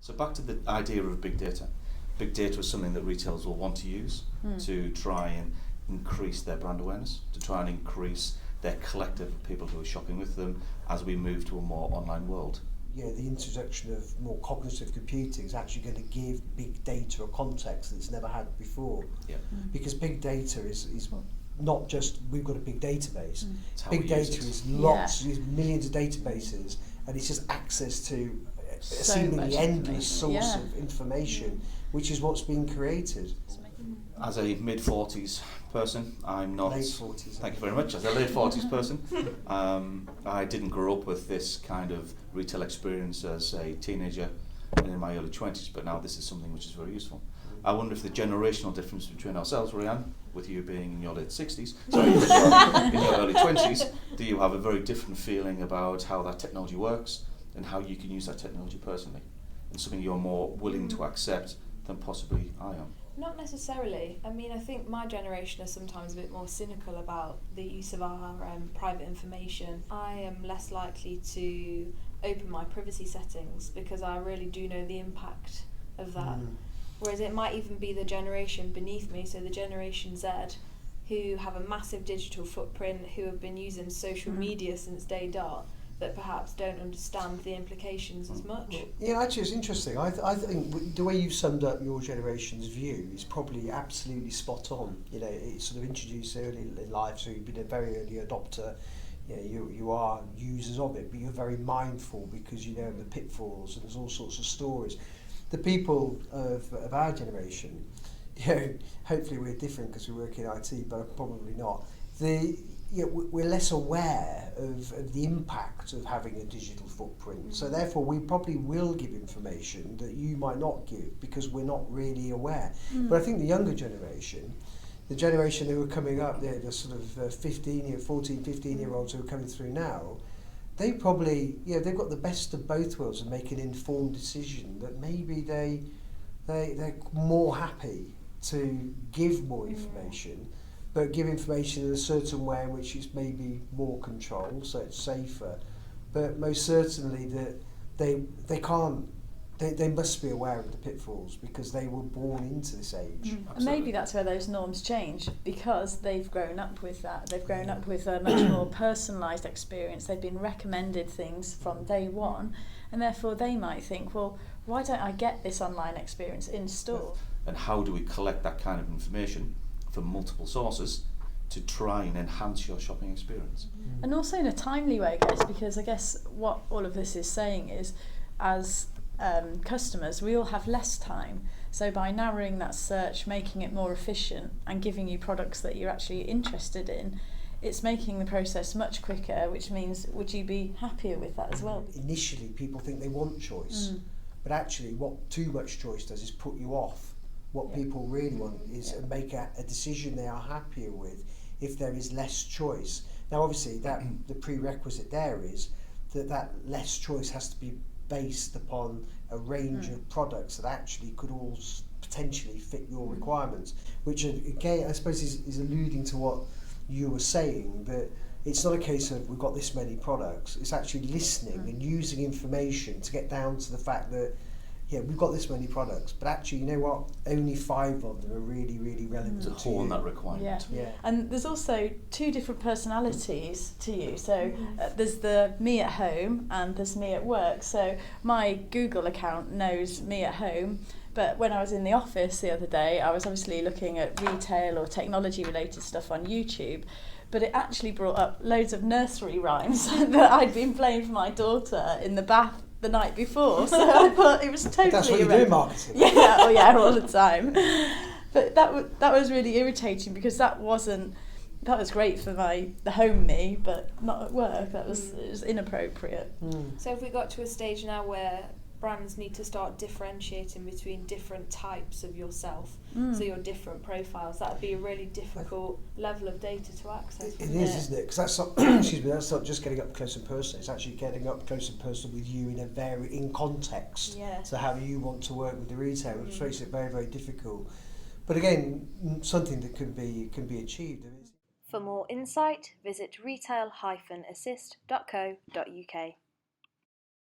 So back to the idea of big data. Big data is something that retailers will want to use to try and increase their brand awareness, to try and increase their collective of people who are shopping with them as we move to a more online world. Yeah, the introduction of more cognitive computing is actually going to give big data a context that it's never had before. Yeah. Because big data is not just we've got a big database. Big data is lots, is millions of databases, and it's just access to a seemingly endless source of information, which is what's being created. As a mid-40s person, I'm not... Late 40s. Thank you very much. As a late 40s person, I didn't grow up with this kind of retail experience as a teenager and in my early 20s, but now this is something which is very useful. I wonder if the generational difference between ourselves, Rianne, with you being in your late 60s, in your early 20s, do you have a very different feeling about how that technology works and how you can use that technology personally? And something you're more willing to accept than possibly I am? Not necessarily. I mean, I think my generation is sometimes a bit more cynical about the use of our private information. I am less likely to open my privacy settings because I really do know the impact of that. Whereas it might even be the generation beneath me, so the Generation Z, who have a massive digital footprint, who have been using social media since day dot, that perhaps don't understand the implications as much. Yeah, actually it's interesting. I think the way you've summed up your generation's view is probably absolutely spot on. You know, it's sort of introduced early in life, so you've been a very early adopter. You know, you are users of it, but you're very mindful because you know the pitfalls and there's all sorts of stories. The people of our generation, you know, hopefully we're different because we work in IT, but probably not. We're less aware of the impact of having a digital footprint. So therefore we probably will give information that you might not give because we're not really aware. But I think the younger generation, the generation who are coming up, the sort of 15-year-olds who are coming through now, they probably, they've got the best of both worlds and make an informed decision that maybe they're more happy to give more information, but give information in a certain way in which it's maybe more controlled, so it's safer. But most certainly that they must be aware of the pitfalls because they were born into this age. And maybe that's where those norms change because they've grown up with that. They've grown up with a much more personalised experience. They've been recommended things from day one, and therefore they might think, well, why don't I get this online experience in store? And how do we collect that kind of information from multiple sources to try and enhance your shopping experience? And also in a timely way, guys, because I guess what all of this is saying is, as customers, we all have less time. So by narrowing that search, making it more efficient and giving you products that you're actually interested in, it's making the process much quicker, which means would you be happier with that as well? Initially people think they want choice, but actually what too much choice does is put you off. What people really want is make a decision they are happier with if there is less choice. Now obviously that the prerequisite there is that less choice has to be based upon a range of products that actually could all potentially fit your requirements, which again I suppose is alluding to what you were saying, that it's not a case of we've got this many products, it's actually listening and using information to get down to the fact that we've got this many products, but actually, you know what? Only 5 of them are really, really relevant To hone that requirement. Yeah. And there's also 2 different personalities to you. So there's the me at home and there's me at work. So my Google account knows me at home, but when I was in the office the other day, I was obviously looking at retail or technology related stuff on YouTube. But it actually brought up loads of nursery rhymes that I'd been playing for my daughter in the bath the night before, so I thought it was totally That's what you do in marketing. all the time. But that was really irritating because that was great for the home me, but not at work. It was inappropriate. So if we got to a stage now where brands need to start differentiating between different types of yourself, so your different profiles, that would be a really difficult level of data to access. It is, isn't it? Because that's not, that's not just getting up close and personal. It's actually getting up close and personal with you in context. Yeah. So how you want to work with the retailer, which makes it very, very difficult. But again, something that can be achieved. For more insight, visit retail-assist.co.uk.